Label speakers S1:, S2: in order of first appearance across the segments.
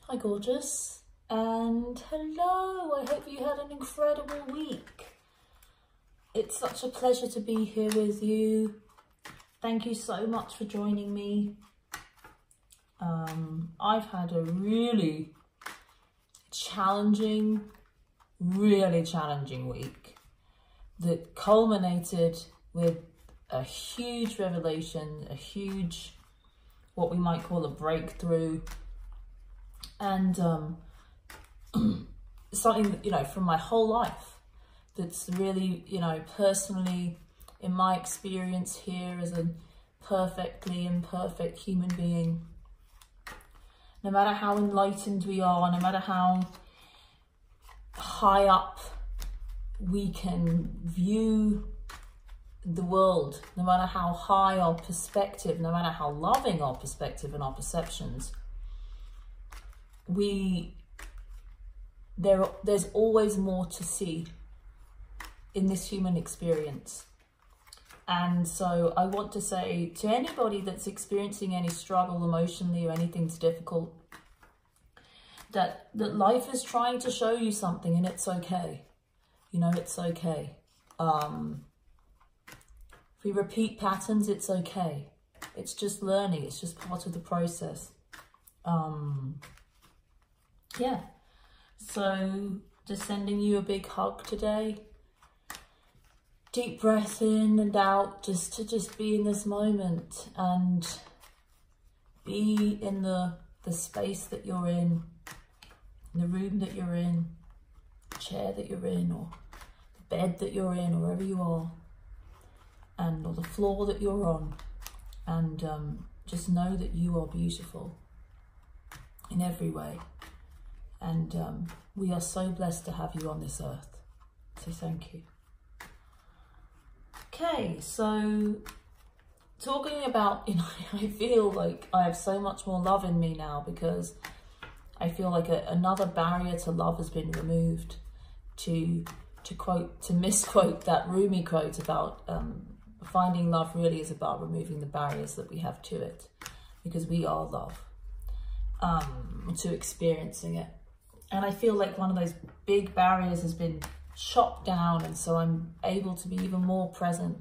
S1: Hi gorgeous, and hello, I hope you had an incredible week. It's such a pleasure to be here with you. Thank you so much for joining me. I've had a really challenging week that culminated with a huge revelation, a huge, what we might call a breakthrough. And something, you know, from my whole life that's really, you know, personally, in my experience here as a perfectly imperfect human being, no matter how enlightened we are, no matter how high up we can view the world, no matter how high our perspective, no matter how loving our perspective and our perceptions, there's always more to see in this human experience. And so I want to say to anybody that's experiencing any struggle emotionally or anything's difficult, that life is trying to show you something, and it's okay. You know, it's okay. If we repeat patterns, it's okay. It's just learning. It's just part of the process. Yeah, so just sending you a big hug today. Deep breath in and out, just to be in this moment and be in the space that you're in, the room that you're in, the chair that you're in, or the bed that you're in, or wherever you are, and or the floor that you're on, and just know that you are beautiful in every way. And we are so blessed to have you on this earth. So thank you. Okay, so talking about, you know, I feel like I have so much more love in me now, because I feel like another barrier to love has been removed. To misquote that Rumi quote about finding love really is about removing the barriers that we have to it, because we are love, to experiencing it. And I feel like one of those big barriers has been chopped down, and so I'm able to be even more present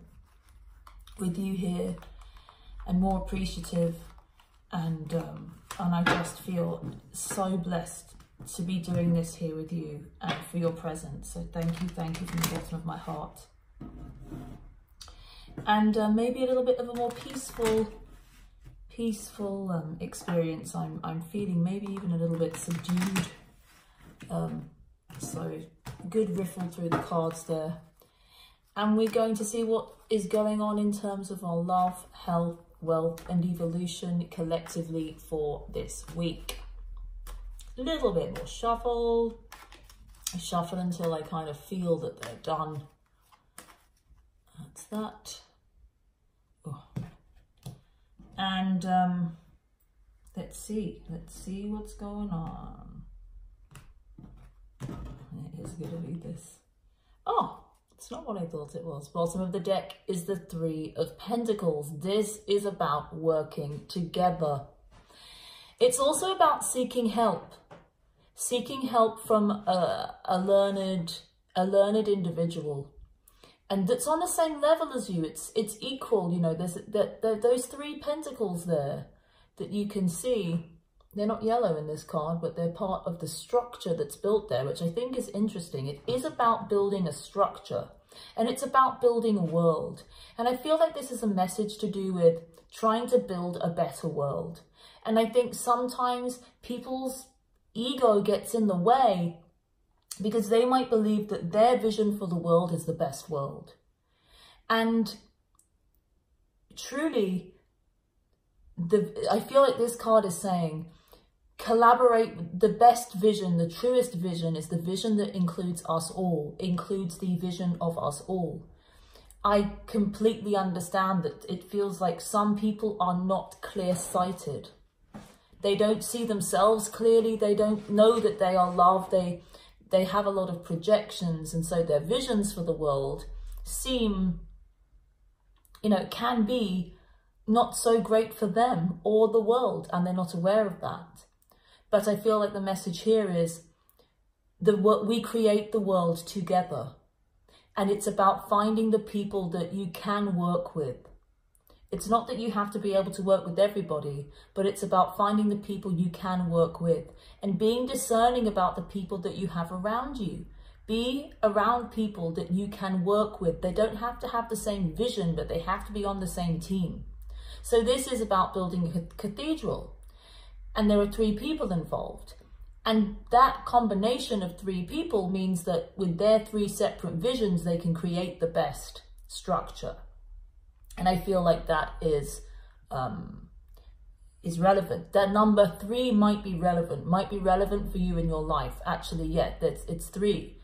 S1: with you here and more appreciative, and I just feel so blessed to be doing this here with you and for your presence. So thank you from the bottom of my heart. And maybe a little bit of a more peaceful experience. I'm feeling maybe even a little bit subdued. So good riffle through the cards there. And we're going to see what is going on in terms of our love, health, wealth and evolution collectively for this week. A little bit more shuffle. I shuffle until I kind of feel that they're done. That's that. Oh. And let's see what's going on. It is going to be this. Oh, it's not what I thought it was. Bottom of the deck is the Three of Pentacles. This is about working together. It's also about seeking help from a learned individual, and that's on the same level as you. It's equal. You know, there's those Three Pentacles there that you can see. They're not yellow in this card, but they're part of the structure that's built there, which I think is interesting. It is about building a structure, and it's about building a world. And I feel like this is a message to do with trying to build a better world. And I think sometimes people's ego gets in the way because they might believe that their vision for the world is the best world. And truly, I feel like this card is saying, collaborate. The best vision, the truest vision is the vision that includes us all, includes the vision of us all. I completely understand that it feels like some people are not clear-sighted. They don't see themselves clearly. They don't know that they are loved. They have a lot of projections, and so their visions for the world seem, you know, can be not so great for them or the world, and they're not aware of that. But I feel like the message here is we create the world together. And it's about finding the people that you can work with. It's not that you have to be able to work with everybody, but it's about finding the people you can work with and being discerning about the people that you have around you. Be around people that you can work with. They don't have to have the same vision, but they have to be on the same team. So this is about building a cathedral, and there are 3 people involved. And that combination of 3 people means that with their 3 separate visions, they can create the best structure. And I feel like that is relevant. That number 3 might be relevant for you in your life. Actually, yeah, it's 3.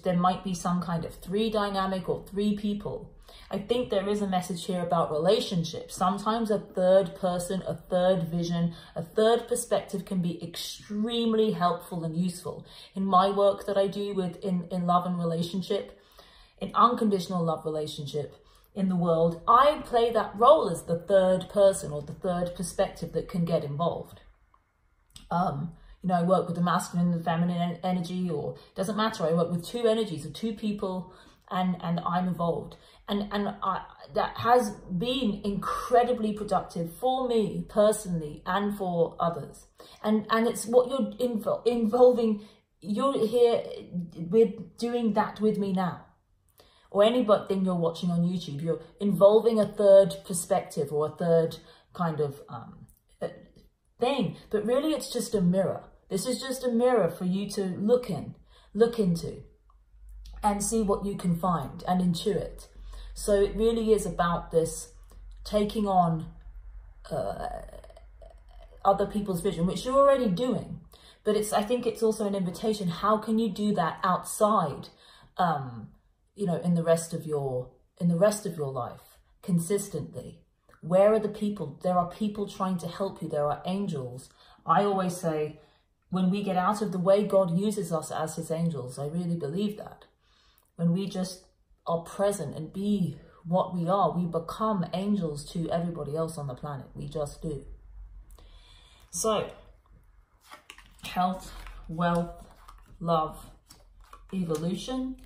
S1: There might be some kind of 3 dynamic or 3 people. I think there is a message here about relationships. Sometimes a third person, a third vision, a third perspective can be extremely helpful and useful. In my work that I do in love and relationship, in unconditional love relationship in the world, I play that role as the third person or the third perspective that can get involved. You know, I work with the masculine and the feminine energy, or it doesn't matter. I work with 2 energies of 2 people, and I'm involved. And that has been incredibly productive for me personally and for others. And it's what you're involving. You're here with doing that with me now. Or anything you're watching on YouTube, you're involving a third perspective or a third kind of thing. But really, it's just a mirror. This is just a mirror for you to look into and see what you can find and intuit. So it really is about this taking on other people's vision, which you're already doing. But I think it's also an invitation. How can you do that outside, you know, in the rest of your life consistently? Where are the people? There are people trying to help you. There are angels. I always say, when we get out of the way, God uses us as his angels. I really believe that. When we just are present and be what we are, we become angels to everybody else on the planet. We just do. So, health, wealth, love, evolution.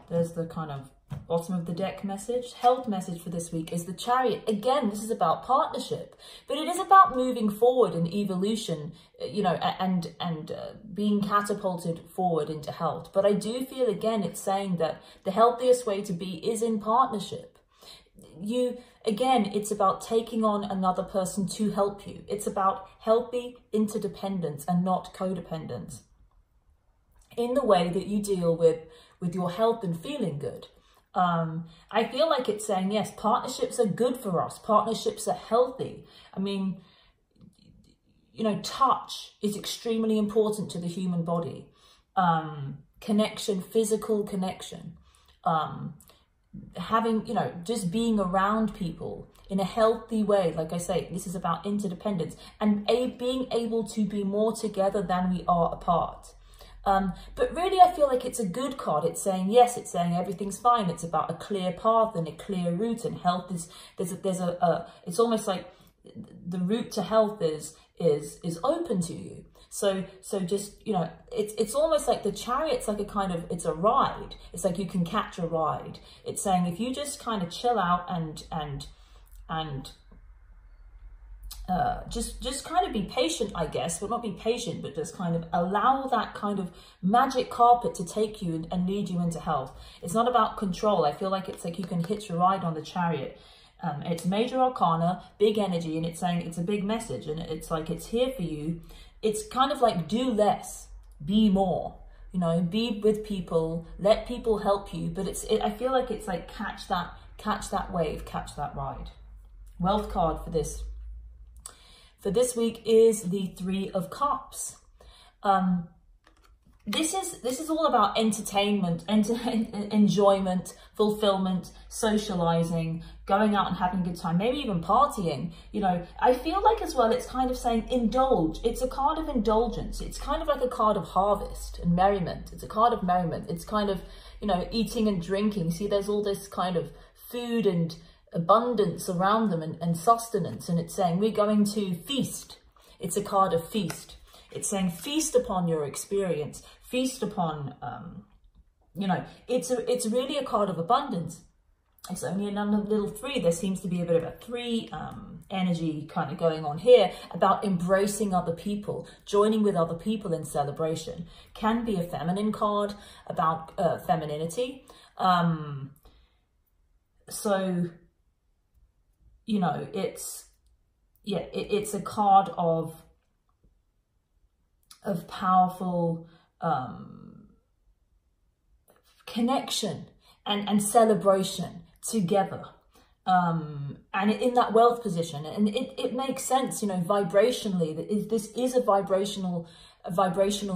S1: There's the kind of bottom of the deck message. Health message for this week is the Chariot. Again, this is about partnership, but it is about moving forward in evolution, you know, and being catapulted forward into health. But I do feel, again, it's saying that the healthiest way to be is in partnership. Again, it's about taking on another person to help you. It's about healthy interdependence and not codependence in the way that you deal with your health and feeling good. I feel like it's saying, yes, partnerships are good for us. Partnerships are healthy. I mean, you know, touch is extremely important to the human body. Connection, physical connection. Having, you know, just being around people in a healthy way. Like I say, this is about interdependence and being able to be more together than we are apart. But really, I feel like it's a good card. It's saying, yes, it's saying everything's fine. It's about a clear path and a clear route, and health is, it's almost like the route to health is open to you. So just, you know, it's almost like the Chariot's like a kind of, it's a ride. It's like you can catch a ride. It's saying if you just kind of chill out and just kind of be patient, I guess. Well, not be patient, but just kind of allow that kind of magic carpet to take you and lead you into health. It's not about control. I feel like it's like you can hitch a ride on the Chariot. It's major arcana, big energy, and it's saying it's a big message, and it's like it's here for you. It's kind of like do less, be more. You know, be with people, let people help you. But I feel like it's like catch that wave, catch that ride. Wealth card for this week is the 3 of Cups. This is all about entertainment, enjoyment, fulfillment, socializing, going out and having a good time, maybe even partying. You know, I feel like as well, it's kind of saying indulge. It's a card of indulgence. It's kind of like a card of harvest and merriment. It's a card of merriment. It's kind of, you know, eating and drinking. See, there's all this kind of food and abundance around them and sustenance. And it's saying we're going to feast. It's a card of feast. It's saying feast upon your experience, feast upon, you know, it's really a card of abundance. It's only another little 3. There seems to be a bit of a 3 energy kind of going on here about embracing other people, joining with other people in celebration. Can be a feminine card about femininity. So, you know, it's a card of powerful connection and celebration together, and in that wealth position. And it makes sense, you know, vibrationally, that this is a vibrational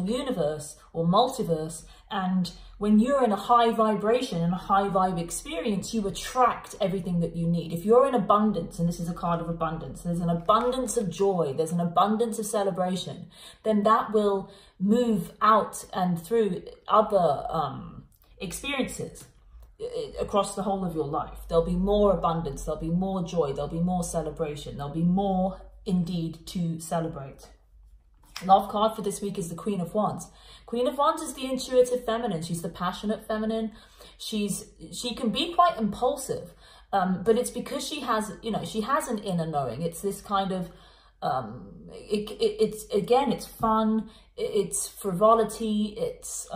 S1: universe or multiverse. And when you're in a high vibration and a high vibe experience, you attract everything that you need. If you're in abundance, and this is a card of abundance, there's an abundance of joy, there's an abundance of celebration, then that will move out and through other experiences across the whole of your life. There'll be more abundance, there'll be more joy, there'll be more celebration, there'll be more indeed to celebrate. Love card for this week is the Queen of Wands. Queen of Wands is the intuitive feminine. She's the passionate feminine. She can be quite impulsive, but it's because she has, you know, she has an inner knowing. It's this kind of, it's fun, it's frivolity, it's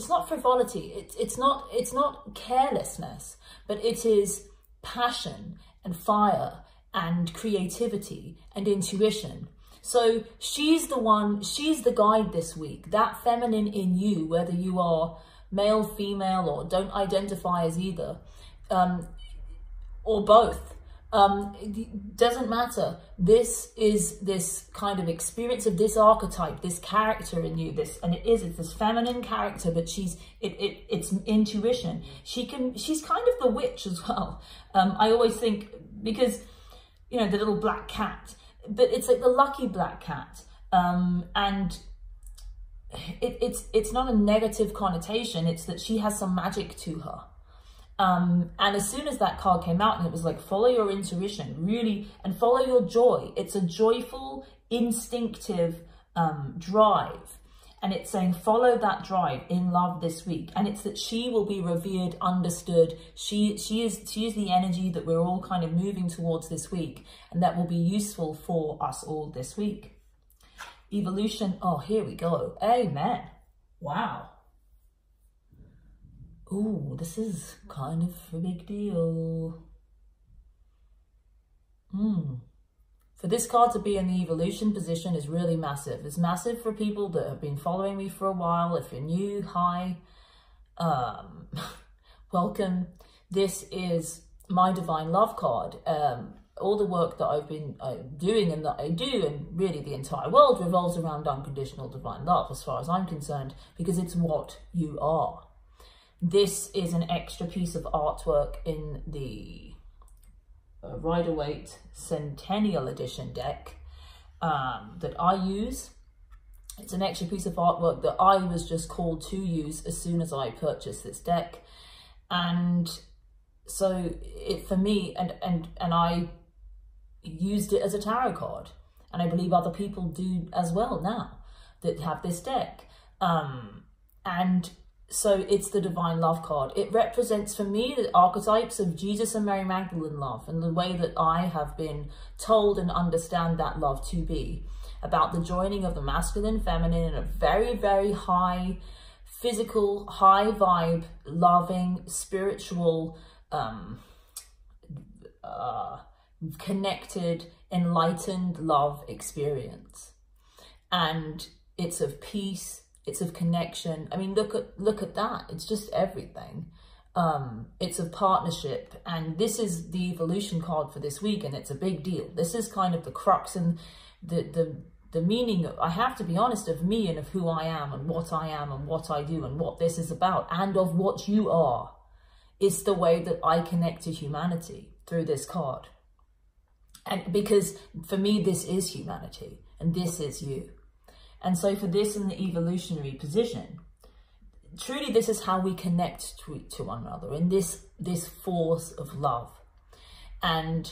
S1: not frivolity, it's not carelessness, but it is passion and fire and creativity and intuition. So she's the one, she's the guide this week. That feminine in you, whether you are male, female, or don't identify as either, or both, it doesn't matter. This is this kind of experience of this archetype, this character in you, it's this feminine character, but it's intuition. She's kind of the witch as well. I always think, because, you know, the little black cat, but it's like the lucky black cat, and it's not a negative connotation. It's that she has some magic to her, and as soon as that card came out, and it was like, follow your intuition, really, and follow your joy. It's a joyful, instinctive drive, and it's saying follow that drive in love this week. And it's that she will be revered, understood. She is the energy that we're all kind of moving towards this week, and that will be useful for us all this week. Evolution. Oh, here we go. Amen. Wow. Ooh, this is kind of a big deal. For this card to be in the evolution position is really massive. It's massive for people that have been following me for a while. If you're new, hi, welcome. This is my divine love card. All the work that I've been doing and that I do, and really the entire world, revolves around unconditional divine love, as far as I'm concerned, because it's what you are. This is an extra piece of artwork in the Rider-Waite Centennial Edition deck that I use. It's an extra piece of artwork that I was just called to use as soon as I purchased this deck, and so it, for me, and I used it as a tarot card, and I believe other people do as well now that have this deck, and so it's the divine love card. It represents for me the archetypes of Jesus and Mary Magdalene love, and the way that I have been told and understand that love to be, about the joining of the masculine, feminine, in a very, very high physical, high vibe, loving, spiritual, connected, enlightened love experience. And it's of peace, it's of connection. I mean, look at that. It's just everything. It's of partnership, and this is the evolution card for this week, and it's a big deal. This is kind of the crux and the meaning, I have to be honest, of me and of who I am and what I do and what this is about, and of what you are. It's the way that I connect to humanity through this card. And because for me, this is humanity and this is you. And so for this in the evolutionary position, truly this is how we connect to one another, in this force of love. And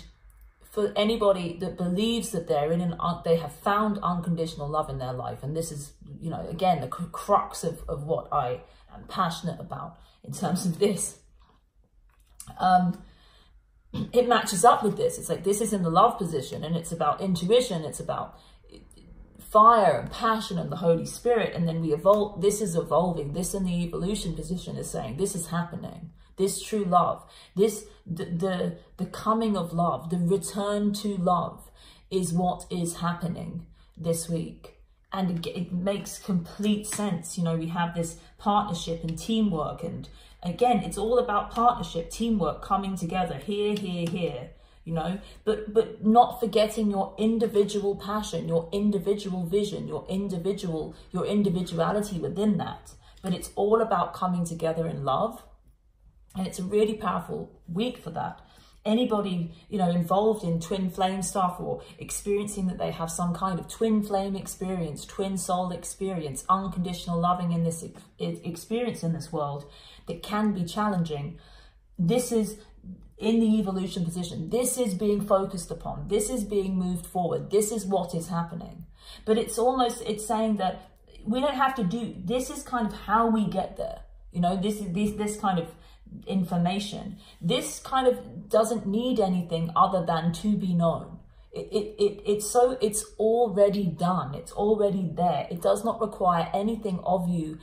S1: for anybody that believes that they have found unconditional love in their life, and this is, you know, again, the crux of what I am passionate about in terms of this, it matches up with this. It's like, this is in the love position, and it's about intuition, it's about fire and passion and the Holy Spirit, and then we evolve. This is evolving. This in the evolution position is saying this is happening. This true love, this the coming of love, the return to love is what is happening this week. And it makes complete sense. You know, we have this partnership and teamwork, and again, it's all about partnership, teamwork, coming together, here, you know, but not forgetting your individual passion, your individual vision, your individuality within that. But it's all about coming together in love. And it's a really powerful week for that. Anybody, you know, involved in twin flame stuff, or experiencing that they have some kind of twin flame experience, twin soul experience, unconditional loving in this experience in this world that can be challenging. This is in the evolution position. This is being focused upon. This is being moved forward. This is what is happening. But it's saying that we don't have to do, this is kind of how we get there. You know, this kind of information, this kind of doesn't need anything other than to be known. It's already done. It's already there. It does not require anything of you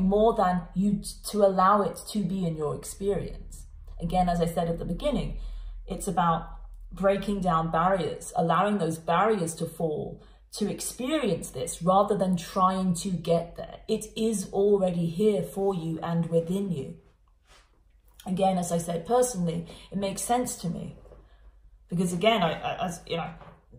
S1: more than you to allow it to be in your experience. Again, as I said at the beginning, it's about breaking down barriers, allowing those barriers to fall, to experience this rather than trying to get there. It is already here for you and within you. Again, as I said, personally, it makes sense to me, because again, as you know,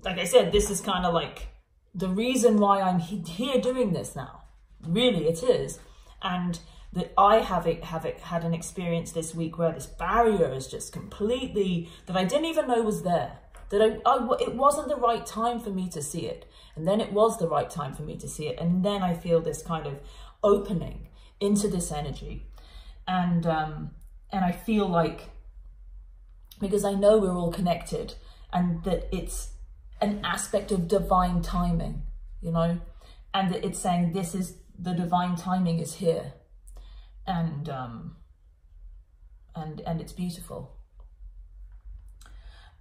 S1: like I said, this is kind of like the reason why I'm here doing this now. Really, it is. And that I had an experience this week where this barrier is just completely, that I didn't even know was there. That it wasn't the right time for me to see it. And then it was the right time for me to see it. And then I feel this kind of opening into this energy. And I feel like, because I know we're all connected, and that it's an aspect of divine timing, you know, and that it's saying this is, the divine timing is here. And it's beautiful.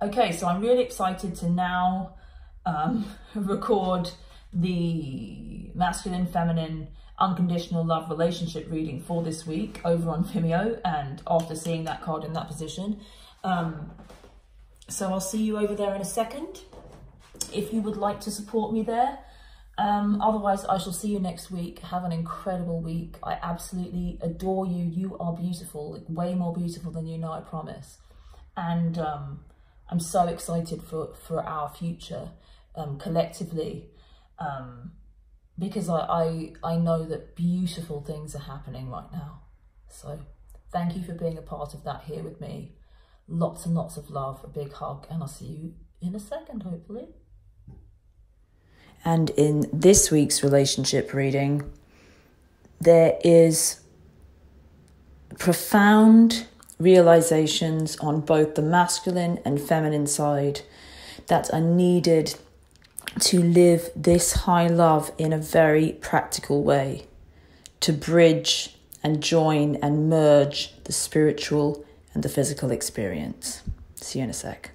S1: Okay, so I'm really excited to now record the masculine, feminine, unconditional love relationship reading for this week over on Vimeo, and after seeing that card in that position. So I'll see you over there in a second if you would like to support me there. Otherwise, I shall see you next week. Have an incredible week. I absolutely adore you. You are beautiful, like way more beautiful than you know, I promise. And I'm so excited for our future collectively, because I know that beautiful things are happening right now. So thank you for being a part of that here with me. Lots and lots of love, a big hug, and I'll see you in a second, hopefully. And in this week's relationship reading, there is profound realizations on both the masculine and feminine side that are needed to live this high love in a very practical way, to bridge and join and merge the spiritual and the physical experience. See you in a sec.